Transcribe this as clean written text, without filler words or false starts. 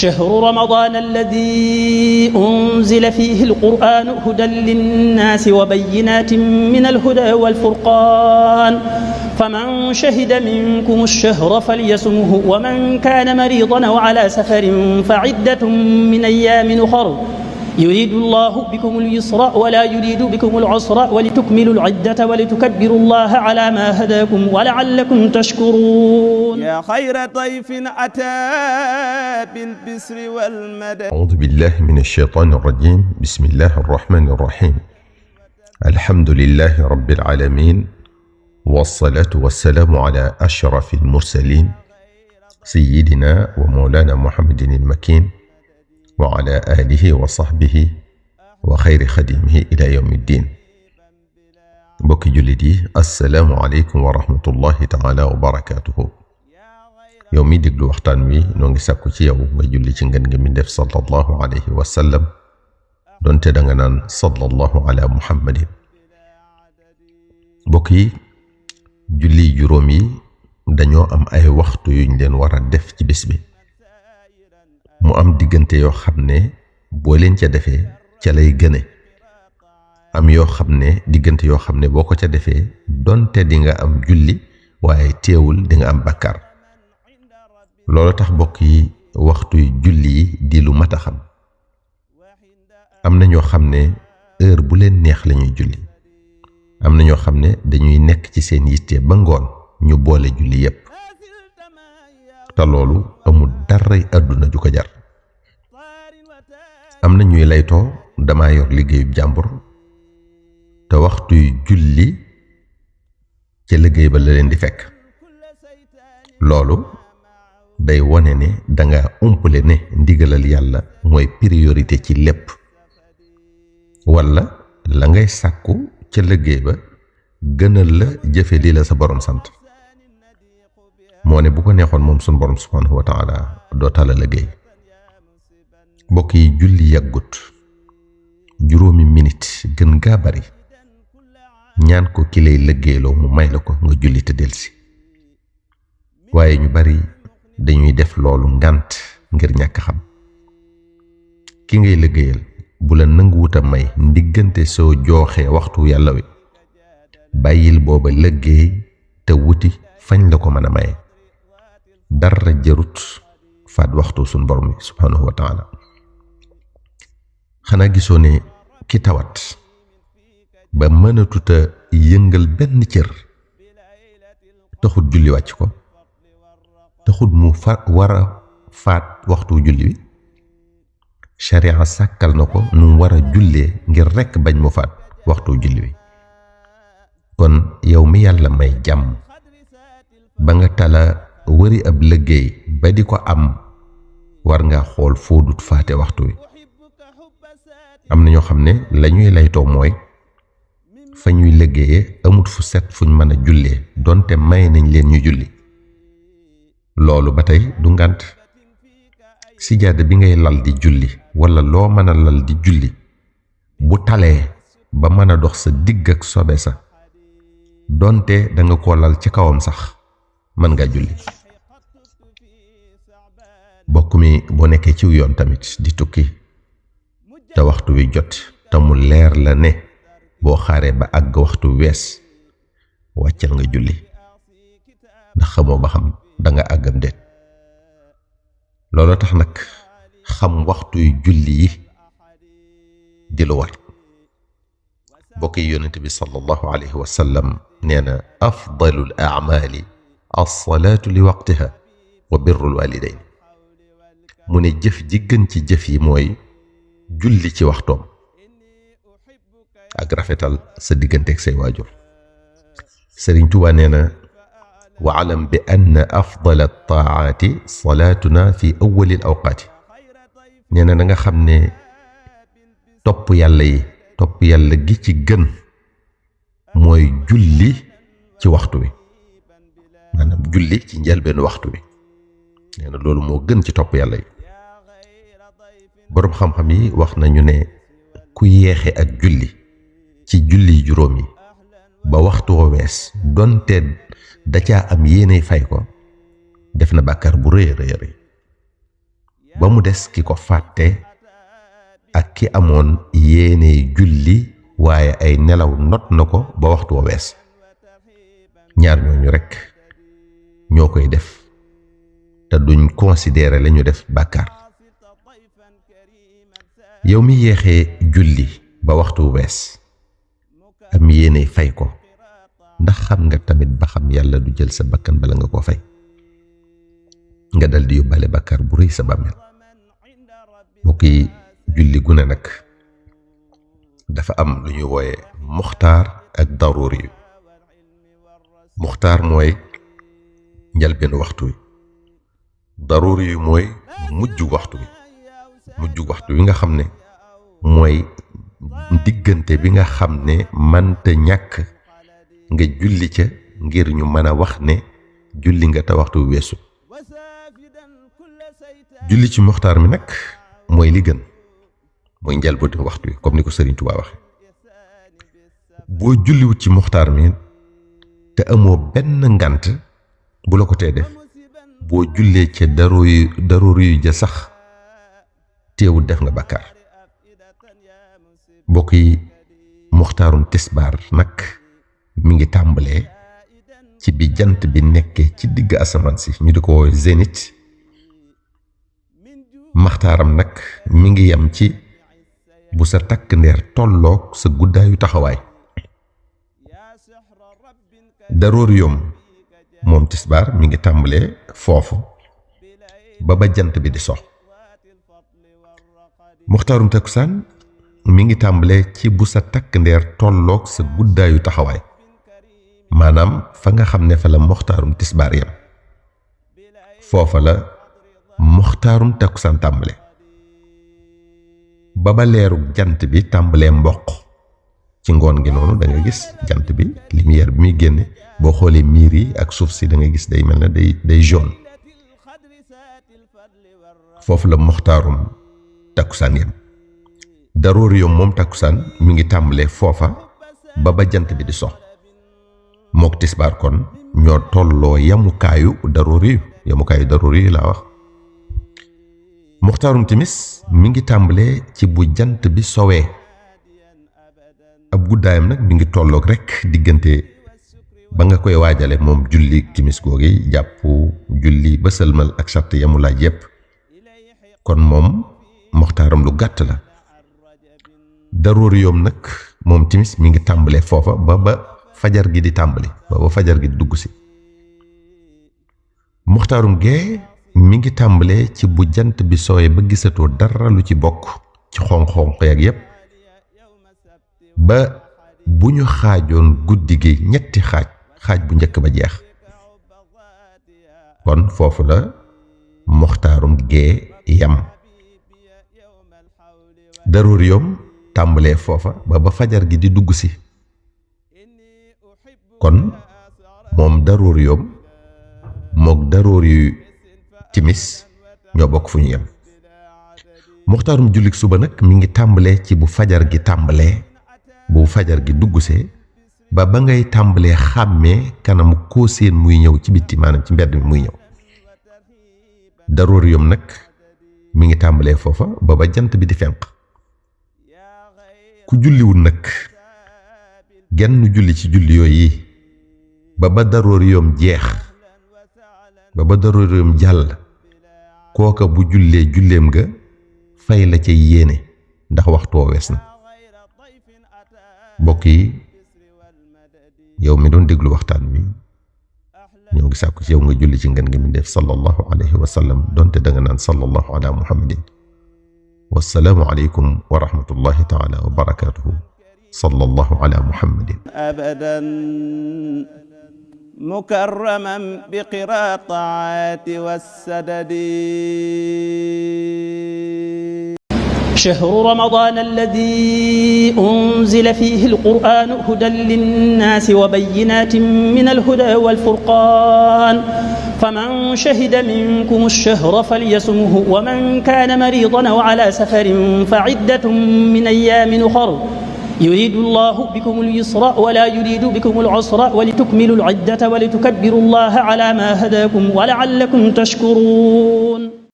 شهر رمضان الذي أنزل فيه القرآن هدى للناس وبينات من الهدى والفرقان فمن شهد منكم الشهر فليصمه ومن كان مريضا أو على سفر فعدة من أيام أخر يريد الله بكم اليسر ولا يريد بكم العسر ولتكملوا العدة ولتكبروا الله على ما هداكم ولعلكم تشكرون. يا خير ضيف أتى بالبسر والمدد. أعوذ بالله من الشيطان الرجيم. بسم الله الرحمن الرحيم. الحمد لله رب العالمين، والصلاة والسلام على أشرف المرسلين سيدنا ومولانا محمد المكين وعلى آله وصحبه وخير خديمه إلى يوم الدين. بوكي جلدي السلام عليكم ورحمة الله تعالى وبركاته. يومي ديغلو waxtaan wi noo ngi sàkku ci yow nga julli ci ngeen ngi mi def sallallahu alayhi wa sallam donte da nga naan sallallahu ala muhammadin. mbokk yi, julli juróom yi dañoo am ay waxtu yuñ leen war a def ci bis bi. mu am diggante yoo xam ne boo leen ca defee ca lay gëne, am yoo xam ne diggante yoo xam ne boo ko ca defee donte di nga am julli waaye teewul di nga am bàkkaar. loolu tax bokk yi waxtu julli yi di lu mat a xam. am na ñoo xam ne heure bu leen neex lañuy julli, am na ñoo xam ne dañuy nekk ci seen yitte ba ngoon ñu boole julli yépp, te loolu amul daray àdduna ju ko jar. am na ñuy laytoo dama yor liggéeyub jàmbur te waxtuy julli ca liggéey ba la leen di fekk. loolu day wone ne danga umpale ne ndigalal yàlla mooy priorité ci lépp, walla la ngay sàkku ca liggéey ba gënal la jëfe li la sa borom sant. moo ne bu ko neexoon moom sun borom subhanahu wa taala doo tala liggéey. mbokk yi, julli yàggut, juróomi minit gën gaa bari. ñaan ko ki lay liggéeyloo mu may la ko nga julli te delsi. waaye ñu bari dañuy def loolu ngànt ngir ñàkk xam. ki ngay liggéeyal bu la nanguwuta may ndiggante soo jooxee waxtu yàlla wi, bàyyil booba liggéey te wuti fañ la ko mën a maye. dara jarut faat waxtu sun borom subhanahu wa taala. xanaa gisoo ne ki tawat ba mënatuta yëngal benn cër taxut julli wàcc ko, taxut mu war a faat waxtu julli wi. sharia sàkkal na ko nu war a jullee ngir rekk bañ mu faat waxtu julli wi. kon yow mi yàlla may jàmm ba nga tala wëri ab liggéey ba di ko am, war nga xool foo dut faate waxtu wi. am na ñoo xam ne lañuy laytoo mooy fa ñuy liggéeyee amut fu set fuñ mën a jullee donte may nañ leen ñu julli. loolu ba tey du ngànt. sijaada bi ngay lal di julli walla loo mën a lal di julli bu talee ba mën a dox sa digg ak sobe sa, donte danga ko lal ci kawam sax mën nga julli. bokk mi, boo nekkee ciw yoon tamit di tukki te waxtu wi jot te mu leer la ne boo xaaree ba àgg waxtu wees, wàccal nga julli ndax xamoo ba xam danga àggam déet. loolu tax nag xam waxtuy julli yi di lu war. bokk yi, yonent bi sallallahu alayhi wa sallam nee na afdalul a'maali as-salaatu li waqtiha wa birrul walidayn. mu ne jëf ji gën ci jëf yi mooy julli ci waxtoom ak rafetal sa digganteeg say waajur. Sëriñ Tuubaa nee na wa'lam bi anna afdala at-ta'aati salaatuna fi awwali al-awqaati. nee na nga xam ne topp yàlla gi ci gën mooy julli ci waxtu wi, maanaam julli ci njëlbeen waxtu wi. nee na loolu moo gën ci topp yàlla yi. boroom xam-xam yi wax nañu ne ku yeexe ak julli ci julli juróom yi ba waxtu wa wees donte da caa am yéene fay ko, def na bàkkaar bu rëy a rëy. ba mu des ki ko fàtte ak ki amoon yéene julli waaye ay nelaw not na ko ba waxtu wa wees. ñaar ñooñu rekk ñoo koy def te duñ considérer la ñu def bàkkaar. yow mi yéexee julli ba waxtu wa wees am yéene fay ko ndax xam nga tamit ba xam yàlla du jël sa bakkan bala nga ko fay nga dal di yóbbaale bàkkaar bu rëy sa bàmmeel. mbokk yi julli gu ne nag dafa am lu ñuy wooye muxtaar ak daruri yu. muxtaar mooy njalbeenu waxtu wi, daruri yu mooy mujj waxtu wi nga xam ne mooy diggante bi nga xam ne mënta ñàkk nga julli ca ngir ñu mën a wax ne julli nga te waxtu wi weesu. julli ci muxtaar mi nag mooy li gën, mooy njalbeenu waxtu wi comme ni ko Sëriñ Tuubaa waxe. boo julliwut ci muxtaar mi te amoo benn ngant bu la ko tee def, boo jullee ca daruri yu ja sax teewul def nga bàkkaar. mbokk yi muxtaarum tisbaar nag mi ngi tàmbalee ci bi jant bi nekkee ci digg asamaan si ñu di ko woowe zénith. muxtaaram nag mi ngi yem ci bu sa takk ndeer tolloog sa guddaayu taxawaay. daruriyum moom tisbaar mi ngi tàmbalee foofu ba jant bi di sox. muxtaarum takkusaan mi ngi tàmbalee ci bu sa takk ndeer tolloog sa guddaayu taxawaay, maanaam fa nga xam ne fa la muxtaarum tisbaar yam foofa la muxtaarum takkusaan tàmbale ba leeru jant bi tàmbalee mboq. ci ngoon gi noonu da nga gis jant bi lumière bi muy génne, boo xoolee miir yi ak suuf si da nga gis day mel ne day jaune. foofu la muxtaarum takkusaan yam. daruriyum moom takkusaan mi ngi tàmbalee foofa ba jant bi di sox. mook tisbaar kon ñoo tolloo yamukaayu daruri laa wax. muxtaarum timis mi ngi tàmbalee ci bu jant bi sowee. ab guddaayam nag mi ngi tolloog rekk diggante ba nga koy waajale moom julli timis googi jàpp julli ba sëlmal ak sart yamu laaj yépp. kon moom muxtaaram lu gàtt la. daruriyum nag moom timis mi ngi tàmbalee foofa ba fajar gi di tàmbali, ba fajar gi di dugg si. muxtaarum gee mi ngi tàmbalee ci bu jant bi sooyee ba gisatoo dara lu ci bokk ci xonq-xonq yak yépp ba bu ñu xaajoon guddi gi ñetti xaaj bu njëkk ba jeex. kon foofu la muxtaarum gee yam. daruriyum tàmbalee foofa ba fajar gi di dugg si. kon moom daruriyum mook daruri timis ñoo bokk fu ñu yem. muxtaarum jullik suba nag mi ngi tàmbalee ci bu fajar gi tàmbalee, bu fajar gi duggsee ba ngay tàmbalee xàmmee kanamu koo seen muy ñëw ci bitti, maanaam ci mbedd mi muy ñëw. daruriyum nag mi ngi tàmbalee foofa ba jant bi di fenq. ku julliwul nag genn julli ci julli yooyu yi ba daruriyum jeex, ba daruriyum jàll, kooka bu jullee julleem nga fay la ca yéene ndax waxtu woo wees na. mbokk yi yow mi doon déglu waxtaan wi ñoo ngi sàkku ci yow nga julli ci ngeen gi mi def sallallahu alayhi wa sallam, donte da nga naan sallallahu ala muhammadin. wassalaamu aleykum wa rahmatullahi taala wa barakatuhu. sallallahu ala muhammadin abadan mukarraman bi qiraati wassadadi. شهر رمضان الذي أنزل فيه القرآن هدى للناس وبينات من الهدى والفرقان فمن شهد منكم الشهر فليصمه ومن كان مريضا أو على سفر فعدة من أيام أخر يريد الله بكم اليسر ولا يريد بكم العسر ولتكملوا العدة ولتكبروا الله على ما هداكم ولعلكم تشكرون.